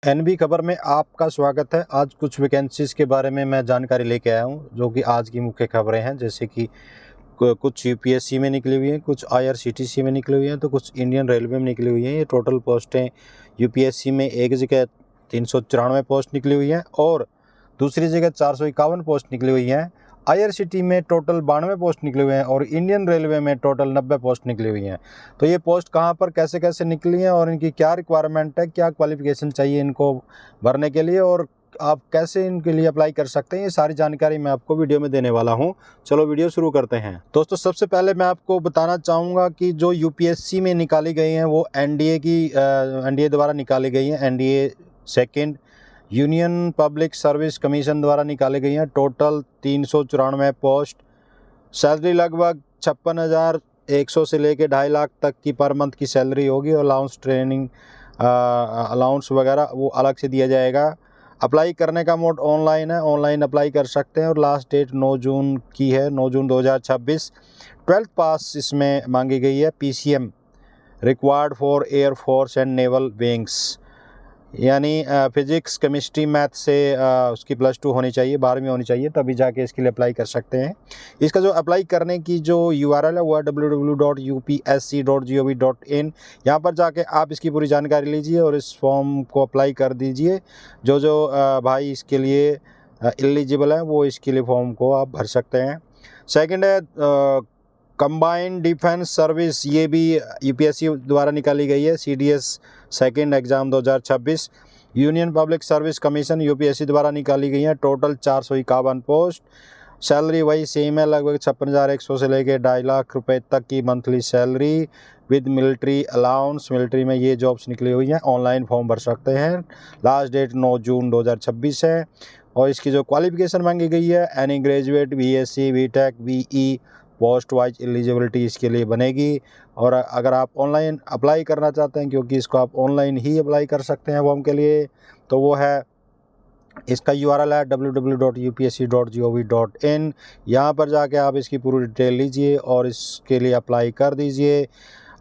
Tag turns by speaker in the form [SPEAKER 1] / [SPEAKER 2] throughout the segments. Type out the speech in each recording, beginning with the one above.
[SPEAKER 1] NB खबर में आपका स्वागत है। आज कुछ वैकेंसीज़ के बारे में मैं जानकारी लेके आया हूँ, जो कि आज की मुख्य खबरें हैं। जैसे कि कुछ यूपीएससी में निकली हुई हैं, कुछ आईआरसीटीसी में निकली हुई हैं, तो कुछ इंडियन रेलवे में निकली हुई हैं। ये टोटल पोस्टें यूपीएससी में एक जगह 394 पोस्ट निकली हुई हैं और दूसरी जगह 451 पोस्ट निकली हुई हैं। आईआरसीटी में टोटल 92 पोस्ट निकले हुए हैं और इंडियन रेलवे में टोटल 90 पोस्ट निकली हुई हैं। तो ये पोस्ट कहाँ पर कैसे कैसे निकली हैं और इनकी क्या रिक्वायरमेंट है, क्या क्वालिफ़िकेशन चाहिए इनको भरने के लिए और आप कैसे इनके लिए अप्लाई कर सकते हैं, ये सारी जानकारी मैं आपको वीडियो में देने वाला हूं। चलो वीडियो शुरू करते हैं। दोस्तों, सबसे पहले मैं आपको बताना चाहूँगा कि जो यूपीएससी में निकाली गई हैं वो एनडीए द्वारा निकाली गई हैं। NDA second union public service commission द्वारा निकाली गई हैं। टोटल 394 पोस्ट, सैलरी लगभग 56,100 से लेके 2.5 लाख तक की पर मंथ की सैलरी होगी और अलाउंस ट्रेनिंग अलाउंस वगैरह वो अलग से दिया जाएगा। अप्लाई करने का मोड ऑनलाइन है, ऑनलाइन अप्लाई कर सकते हैं और लास्ट डेट 9 जून की है, 9 जून 2026। 12th पास इसमें मांगी गई है। PCM required for air force and naval wings, यानी फिजिक्स केमिस्ट्री मैथ से उसकी +2 होनी चाहिए, 12वीं होनी चाहिए, तभी जाके इसके लिए अप्लाई कर सकते हैं। इसका जो अप्लाई करने की जो URL है वो है www.upsc.gov.in। यहाँ पर जाके आप इसकी पूरी जानकारी लीजिए और इस फॉर्म को अप्लाई कर दीजिए। जो भाई इसके लिए एलिजिबल है वो इसके लिए फॉर्म को आप भर सकते हैं। सेकेंड है कंबाइंड डिफेंस सर्विस, ये भी यूपीएससी द्वारा निकाली गई है। CDS second exam 2026। Union public service commission UPSC द्वारा निकाली गई है। टोटल 451 पोस्ट, सैलरी वही सेम है, लगभग 56,100 से लेके 2.5 लाख रुपए तक की monthly salary with military allowance. Military में ये जॉब्स निकली हुई हैं। ऑनलाइन फॉर्म भर सकते हैं। लास्ट डेट 9 जून 2026 है और इसकी जो क्वालिफिकेशन मांगी गई है, any graduate BSc BTech BE post wise eligibility इसके लिए बनेगी। और अगर आप ऑनलाइन अप्लाई करना चाहते हैं, क्योंकि इसको आप ऑनलाइन ही अप्लाई कर सकते हैं फॉर्म के लिए, तो वो है, इसका URL है www.upsc.gov.in। यहाँ पर जाके आप इसकी पूरी डिटेल लीजिए और इसके लिए अप्लाई कर दीजिए।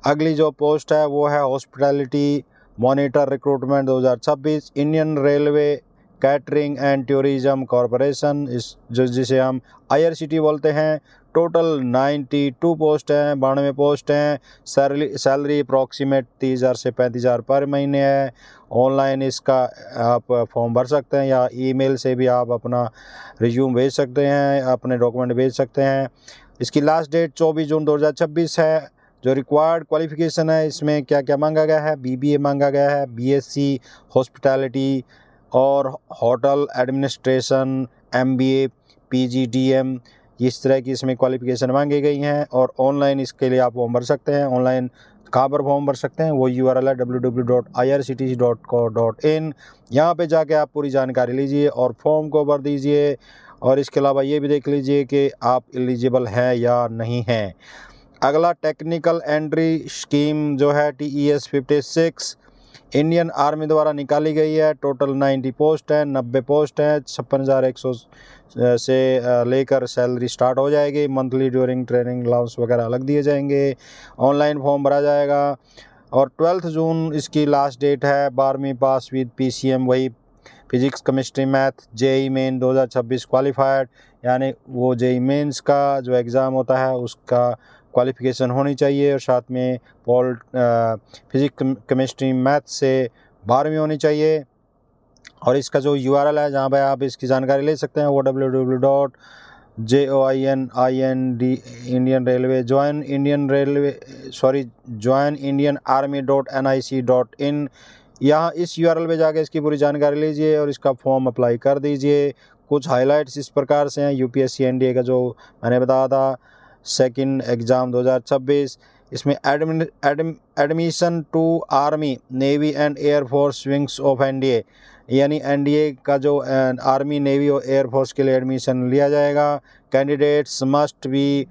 [SPEAKER 1] अगली जो पोस्ट है वो है hospitality monitor recruitment 2026, Indian railway catering and tourism corporation, जिसे हम आईआरसीटी बोलते हैं। टोटल 92 पोस्ट हैं, 92 पोस्ट हैं। सैलरी अप्रॉक्सीमेट 30,000 से 35,000 पर महीने है। ऑनलाइन इसका आप फॉर्म भर सकते हैं या ईमेल से भी आप अपना रिज्यूम भेज सकते हैं, अपने डॉक्यूमेंट भेज सकते हैं। इसकी लास्ट डेट 24 जून 2026 है। जो रिक्वायर्ड क्वालिफ़िकेशन है, इसमें क्या क्या मांगा गया है, BBA मांगा गया है, BSc हॉस्पिटैलिटी और होटल एडमिनिस्ट्रेशन, MBA, PGDM, इस तरह की इसमें क्वालिफ़िकेशन मांगी गई हैं। और ऑनलाइन इसके लिए आप फॉर्म भर सकते हैं। ऑनलाइन कहाँ पर फॉर्म भर सकते हैं, वो URL है www.irctc.co.in। यहाँ पे जाके आप पूरी जानकारी लीजिए और फॉर्म को भर दीजिए। और इसके अलावा ये भी देख लीजिए कि आप एलिजिबल हैं या नहीं हैं। अगला टेक्निकल एंट्री स्कीम जो है TES 56 इंडियन आर्मी द्वारा निकाली गई है। टोटल 90 पोस्ट हैं, 90 पोस्ट हैं। 56,100 से लेकर सैलरी स्टार्ट हो जाएगी। मंथली ड्यूरिंग ट्रेनिंग अलाउंस वगैरह अलग दिए जाएंगे। ऑनलाइन फॉर्म भरा जाएगा और 12 जून इसकी लास्ट डेट है। 12वीं पास विद PCM, वही physics chemistry math, JEE main 2026 qualified, यानी वो JEE मेंस का जो एग्ज़ाम होता है उसका क्वालिफ़िकेशन होनी चाहिए और साथ में फिजिक्स केमिस्ट्री मैथ से 12वीं होनी चाहिए। और इसका जो URL है जहाँ पर आप इसकी जानकारी ले सकते हैं वो www.join Indian railway join Indian army.nic.in। यहाँ इस URL पे जाके इसकी पूरी जानकारी लीजिए और इसका फॉर्म अप्लाई कर दीजिए। कुछ हाइलाइट्स इस प्रकार से हैं। यूपीएससी एनडीए का जो मैंने बताया था सेकंड एग्ज़ाम 2026, इसमें admission to army navy and air force wings of NDA, यानी एनडीए का जो आर्मी नेवी और एयरफोर्स के लिए एडमिशन लिया जाएगा। Candidates must be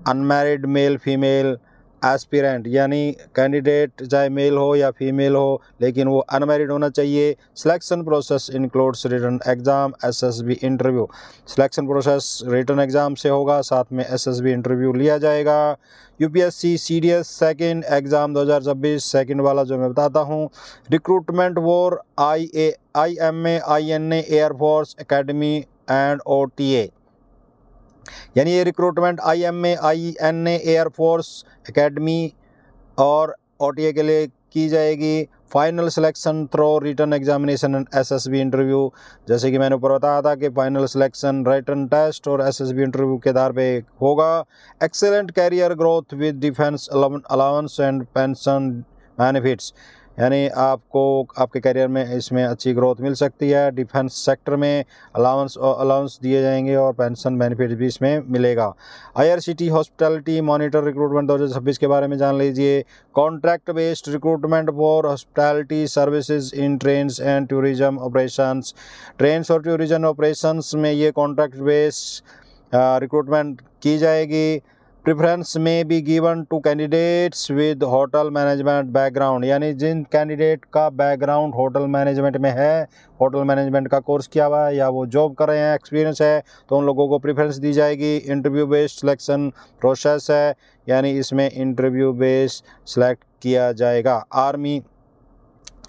[SPEAKER 1] unmarried male female aspirant यानी कैंडिडेट चाहे मेल हो या फीमेल हो लेकिन वो अनमैरिड होना चाहिए। Selection process includes written exam, SSB interview. Selection process written exam से होगा, साथ में एसएसबी इंटरव्यू लिया जाएगा। UPSC CDS second exam 2026 second वाला जो मैं बताता हूँ। Recruitment for IMA INA air force academy and OTA, यानी ये recruitment IMA INA air force academy और OTA के लिए की जाएगी। Final selection through written examination and SSB interview, जैसे कि मैंने ऊपर बताया था कि फाइनल सिलेक्शन रिटन टेस्ट और एसएसबी इंटरव्यू के आधार पे होगा। Excellent career growth with defence allowance and pension benefits, यानी आपको आपके करियर में इसमें अच्छी ग्रोथ मिल सकती है। डिफेंस सेक्टर में अलाउंस दिए जाएंगे और पेंशन बेनिफिट भी इसमें मिलेगा। IRCT हॉस्पिटैलिटी मॉनिटर रिक्रूटमेंट 2026 के बारे में जान लीजिए। Contract based recruitment for hospitality services in trains and tourism operations. Trains और टूरिज्म ऑपरेशंस में ये कॉन्ट्रैक्ट बेस्ड रिक्रूटमेंट की जाएगी। प्रेफरेंस में be given to candidates with hotel management background, यानी जिन कैंडिडेट का बैकग्राउंड होटल मैनेजमेंट में है, होटल मैनेजमेंट का कोर्स किया हुआ है या वो जॉब कर रहे हैं, एक्सपीरियंस है, तो उन लोगों को प्रेफरेंस दी जाएगी। इंटरव्यू बेस्ड सिलेक्शन प्रोसेस है, यानी इसमें इंटरव्यू बेस्ड सेलेक्ट किया जाएगा। आर्मी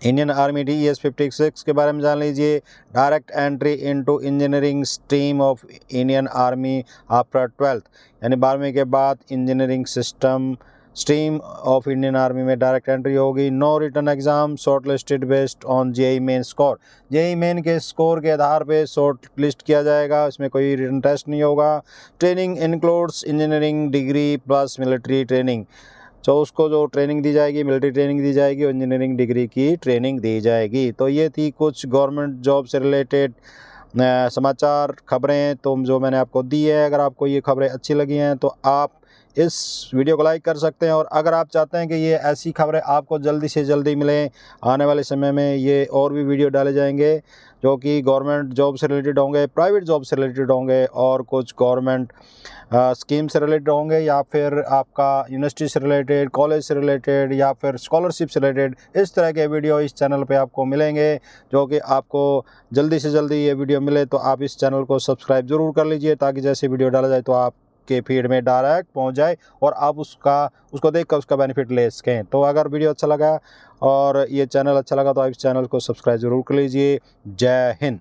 [SPEAKER 1] इंडियन आर्मी DES 56 के बारे में जान लीजिए। Direct entry into engineering stream of Indian army after 12th, यानी 12वीं के बाद engineering system stream of Indian army में डायरेक्ट एंट्री होगी। No written exam shortlisted based on JEE main score, JEE main के स्कोर के आधार पे शॉर्ट लिस्ट किया जाएगा, इसमें कोई रिटन टेस्ट नहीं होगा। Training includes engineering degree plus military training, तो उसको जो ट्रेनिंग दी जाएगी मिलिट्री ट्रेनिंग दी जाएगी और इंजीनियरिंग डिग्री की ट्रेनिंग दी जाएगी। तो ये थी कुछ गवर्नमेंट जॉब से रिलेटेड समाचार खबरें तो जो मैंने आपको दी है। अगर आपको ये खबरें अच्छी लगी हैं तो आप इस वीडियो को लाइक कर सकते हैं, और अगर आप चाहते हैं कि ये ऐसी खबरें आपको जल्दी से जल्दी मिलें, आने वाले समय में ये और भी वीडियो डाले जाएंगे जो कि गवर्नमेंट जॉब से रिलेटेड होंगे, प्राइवेट जॉब से रिलेटेड होंगे और कुछ गवर्नमेंट स्कीम से रिलेटेड होंगे, या फिर आपका यूनिवर्सिटी से रिलेटेड, कॉलेज से रिलेटेड, या फिर स्कॉलरशिप से रिलेटेड। इस तरह के वीडियो इस चैनल पे आपको मिलेंगे, जो कि आपको जल्दी से जल्दी ये वीडियो मिले तो आप इस चैनल को सब्सक्राइब ज़रूर कर लीजिए, ताकि जैसे वीडियो डाला जाए तो आपके फीड में डायरेक्ट पहुंच जाए और आप उसको देख कर उसका बेनिफिट ले सकें। तो अगर वीडियो अच्छा लगा और ये चैनल अच्छा लगा तो आप इस चैनल को सब्सक्राइब ज़रूर कर लीजिए। जय हिंद।